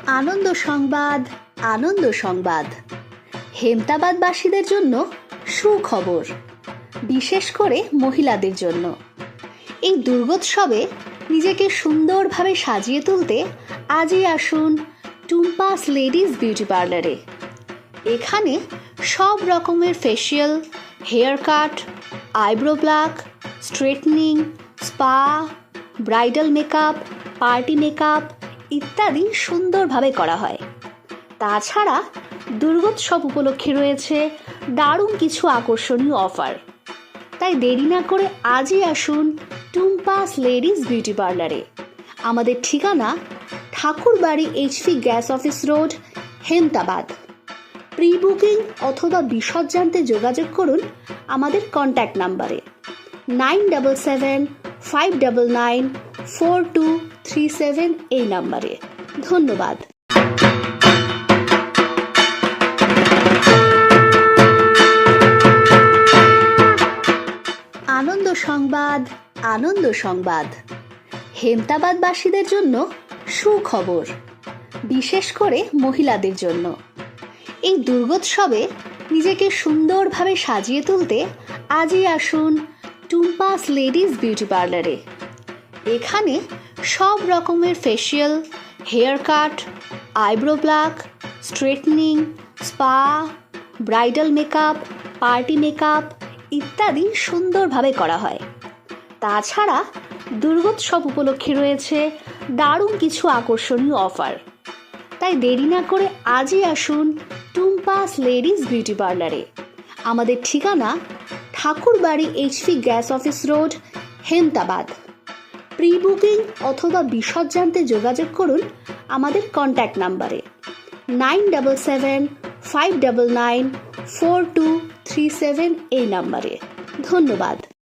আনন্দ সংবাদ, আনন্দ সংবাদ। হেমতাবাদবাসীদের জন্য সুখবর, বিশেষ করে মহিলাদের জন্য। এই দুর্গোৎসবে নিজেকে সুন্দরভাবে সাজিয়ে তুলতে আজই আসুন টুম্পাস লেডিস বিউটি পার্লারে। এখানে সব রকমের facial, hair cut, eyebrow pluck, straightening, spa, bridal makeup, party makeup ইত্যাদি সুন্দরভাবে করা হয়। তাছাড়া দুর্গোৎসব উপলক্ষে রয়েছে দারুণ কিছু আকর্ষণীয় অফার। তাই দেরি না করে আজই আসুন টুম্পাস লেডিস বিউটি পার্লারে। আমাদের ঠিকানা ঠাকুরবাড়ি HP gas office road, Hemtabad. Pre booking অথবা বিশদ জানতে যোগাযোগ করুন আমাদের কন্ট্যাক্ট নাম্বারে 9775994237 এই নাম্বারে। ধন্যবাদ। আনন্দ সংবাদ, আনন্দ সংবাদ। হেমতাবাদবাসীদের জন্য সুখবর, বিশেষ করে মহিলাদের জন্য। এই দুর্গোৎসবে নিজেকে সুন্দরভাবে সাজিয়ে তুলতে আজই আসুন টুম্পাস লেডিস বিউটি পার্লারে। এখানে সব রকমের facial, hair cut, eyebrow pluck, straightening, spa, bridal makeup, party makeup ইত্যাদি সুন্দরভাবে করা হয়। তাছাড়া দুর্গোৎসব উপলক্ষে রয়েছে দারুণ কিছু আকর্ষণীয় অফার। তাই দেরি না করে আজই আসুন টুম্পাস লেডিস বিউটি পার্লারে। আমাদের ঠিকানা ঠাকুরবাড়ি HP gas office road, Hemtabad. Pre booking অথবা বিশদ জানতে যোগাযোগ করুন আমাদের কন্ট্যাক্ট নাম্বারে 9775994237 এই নাম্বারে। ধন্যবাদ।